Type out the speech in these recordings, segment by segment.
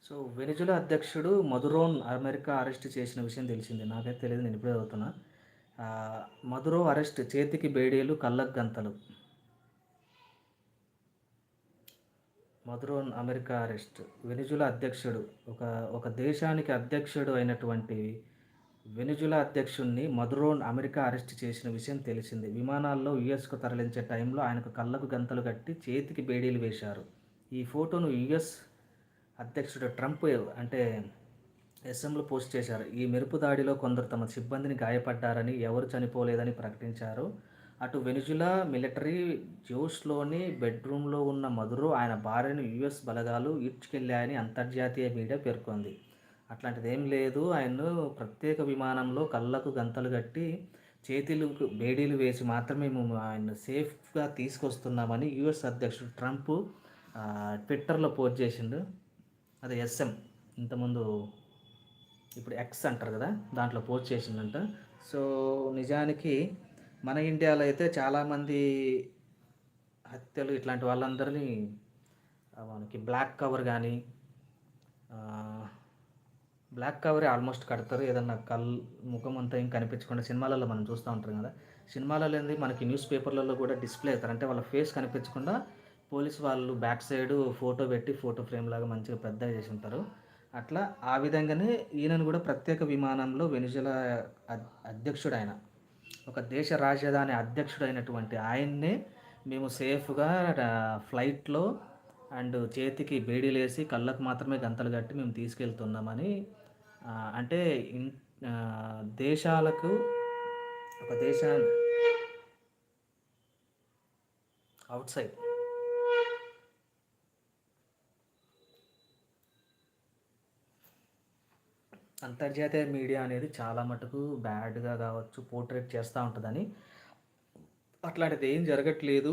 So, Venezuela అధ్యక్షుడు మదురోన్ America arrest చేసిన విషయం తెలిసిందే. నాకైతే తెలీదు. నేను ఇప్పుడే చదువుతున్నా. ఆహ్, మదురో అరెస్ట్ చేతికి బేడీలు, కళ్ళకు గంతలు. మదురోన్ అమెరికా అరెస్ట్. వెనిజులా అధ్యక్షుడు ఒక ఒక దేశానికి అధ్యక్షుడు అయినటువంటి వెనిజులా అధ్యక్షుడిని మదురోన్ అమెరికా అరెస్ట్ చేసిన విషయం తెలిసిందే. విమానాల్లో యూఎస్‌కు తరలించే టైంలో ఆయనకు కళ్ళకు గంతలు కట్టి, చేతికి బేడీలు వేశారు. ఈ ఫోటోను యూఎస్ అధ్యక్షుడు ట్రంప్ అంటే ఎస్ఎంలో పోస్ట్ చేశారు. ఈ మెరుపు దాడిలో కొందరు తమ సిబ్బందిని గాయపడ్డారని, ఎవరు చనిపోలేదని ప్రకటించారు. అటు వెనిజులా మిలిటరీ జోష్‌లోని బెడ్‌రూమ్‌లో ఉన్న మదురో ఆయన భార్యను యూఎస్ బలగాలు ఈడ్చుకెళ్లాయని అంతర్జాతీయ మీడియా పేర్కొంది. అట్లాంటిదేం లేదు. ఆయన్ను ప్రత్యేక విమానంలో కళ్ళకు గంతలు కట్టి, చేతులకు బేడీలు వేసి మాత్రమే మేము ఆయన్ను సేఫ్‌గా తీసుకొస్తున్నామని యూఎస్ అధ్యక్షుడు ట్రంప్ ట్విట్టర్‌లో పోస్ట్ చేసిండు. అదే ఎస్ఎం ఇంతకుముందు ఇప్పుడు ఎక్స్ అంటారు కదా! దాంట్లో పోస్ట్ చేసిండంట. సో, నిజానికి మన ఇండియాలో అయితే చాలామంది హత్యలు ఇట్లాంటి వాళ్ళందరినీ మనకి బ్లాక్ కవర్ గానీ బ్లాక్ కవరే ఆల్మోస్ట్ కడతారు. ఏదన్నా ముఖం అంతా ఏం కనిపించకుండా సినిమాలలో మనం చూస్తూ ఉంటాం కదా! సినిమాలలో ఏంది మనకి న్యూస్ పేపర్‌లలో కూడా డిస్‌ప్లే అవుతారు. అంటే వాళ్ళ ఫేస్ కనిపించకుండా పోలీస్ వాళ్ళు బ్యాక్ సైడు ఫోటో పెట్టి ఫోటో ఫ్రేమ్‌లాగా మంచిగా పెద్దగా చేసుంటారు. అట్లా ఆ విధంగానే ఈయనను కూడా ప్రత్యేక విమానంలో వెనిజులా అధ్యక్షుడాయన. ఒక దేశ రాజధాని అధ్యక్షుడైనటువంటి ఆయన్నే మేము సేఫ్‌గా ఫ్లైట్‌లో అండ్ చేతికి బేడీలేసి, కళ్ళకు మాత్రమే గంతలు కట్టి మేము తీసుకెళ్తున్నామని అంటే దేశాలకు ఒక ఔట్‌సైడ్ అంతర్జాతీయ మీడియా అనేది చాలా మటుకు బ్యాడ్‌గా కావచ్చు, పోర్ట్రేట్ చేస్తూ ఉంటదని. అట్లాంటిది ఏం జరగట్లేదు.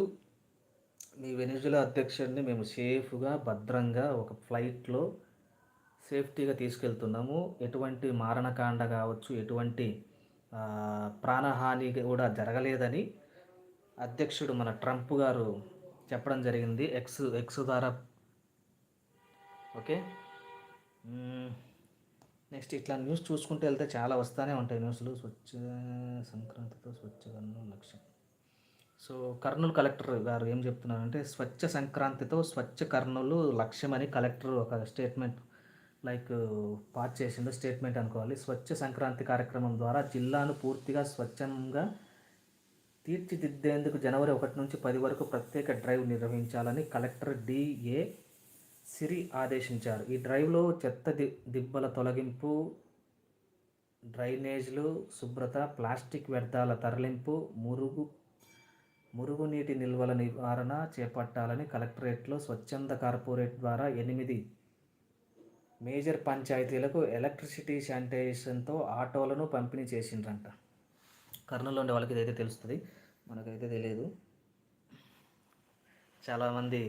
మీ వెనిజులా అధ్యక్షుడిని మేము సేఫ్‌గా, భద్రంగా ఒక ఫ్లైట్‌లో సేఫ్టీగా తీసుకెళ్తున్నాము. ఎటువంటి మారణకాండ కావచ్చు, ఎటువంటి ప్రాణహాని కూడా జరగలేదని అధ్యక్షుడు మన ట్రంప్ గారు చెప్పడం జరిగింది. ఎక్స్ ద్వారా. ఓకే. నెక్స్ట్ ఇట్లా న్యూస్ చూసుకుంటూ వెళ్తే చాలా వస్తూనే ఉంటాయి న్యూస్‌లు. సంక్రాంతితో స్వచ్ఛ కర్నూలు లక్ష్యం. సో, కర్నూలు కలెక్టర్ గారు ఏం చెప్తున్నారంటే, స్వచ్ఛ సంక్రాంతితో స్వచ్ఛ కర్నూలు లక్ష్యమని కలెక్టర్ ఒక స్టేట్మెంట్ పాస్ చేసిండు. స్టేట్మెంట్ అనుకోవాలి. స్వచ్ఛ సంక్రాంతి కార్యక్రమం ద్వారా జిల్లాను పూర్తిగా స్వచ్ఛంగా తీర్చిదిద్దేందుకు జనవరి 1 నుంచి 10 వరకు ప్రత్యేక డ్రైవ్ నిర్వహించాలని కలెక్టర్ డి.ఏ. సిరి ఆదేశించారు. ఈ డ్రైవ్లో చెత్త దిబ్బల తొలగింపు, డ్రైనేజీలు శుభ్రత, ప్లాస్టిక్ వ్యర్థాల తరలింపు, మురుగునీటి నిల్వల నివారణ చేపట్టాలని కలెక్టరేట్లో స్వచ్ఛంద కార్పొరేట్ ద్వారా 8 మేజర్ పంచాయతీలకు ఎలక్ట్రిసిటీ శానిటైజేషన్తో ఆటోలను పంపిణీ చేసిండ్రంట. కర్నూలులో ఉండే వాళ్ళకి ఇదైతే తెలుస్తుంది, మనకైతే తెలియదు. చాలామంది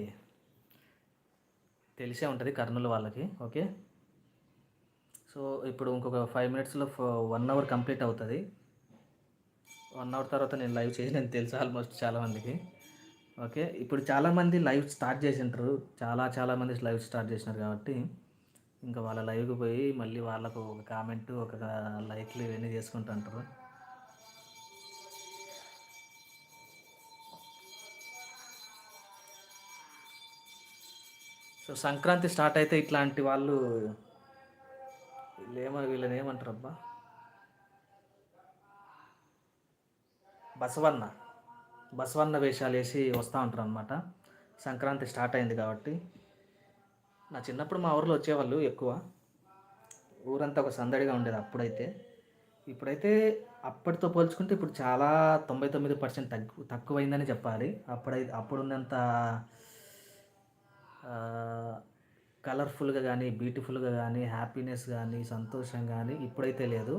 తెలిసే ఉంటుంది కర్నూలు వాళ్ళకి. ఓకే. సో, ఇప్పుడు ఇంకొక 5 మినిట్స్లో 1 అవర్ కంప్లీట్ అవుతుంది. 1 అవర్ తర్వాత నేను లైవ్ చేసినని తెలుసు ఆల్మోస్ట్ చాలామందికి. ఓకే. ఇప్పుడు చాలామంది లైవ్ స్టార్ట్ చేసింటారు. చాలామంది లైవ్ స్టార్ట్ చేసినారు కాబట్టి ఇంకా వాళ్ళ లైవ్‌కి పోయి మళ్ళీ వాళ్ళకు ఒక కామెంటు, ఒక లైక్‌లు ఇవన్నీ చేసుకుంటూ ఉంటారు. సో, సంక్రాంతి స్టార్ట్ అయితే ఇట్లాంటి వాళ్ళు వీళ్ళని ఏమంటారబ్బా, బసవన్న వేషాలు వేసి వస్తూ ఉంటారు అనమాట. సంక్రాంతి స్టార్ట్ అయింది కాబట్టి. నా చిన్నప్పుడు మా ఊర్లో వచ్చేవాళ్ళు ఎక్కువ. ఊరంతా ఒక సందడిగా ఉండేది అప్పుడైతే. ఇప్పుడైతే అప్పటితో పోల్చుకుంటే ఇప్పుడు చాలా 99% తక్కువైందని చెప్పాలి. అప్పుడున్నంత కలర్ఫుల్గా కానీ, బ్యూటిఫుల్గా కానీ, హ్యాపీనెస్ కానీ, సంతోషం కానీ ఇప్పుడైతే లేదు.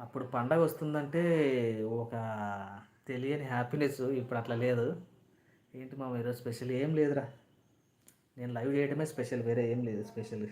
అప్పుడు పండగ వస్తుందంటే ఒక తెలియని హ్యాపీనెస్. ఇప్పుడు అట్లా లేదు. ఏంటి మామ ఈరోజు స్పెషల్? ఏం లేదురా, నేను లైవ్ చేయడమే స్పెషల్, వేరే ఏం లేదు స్పెషల్.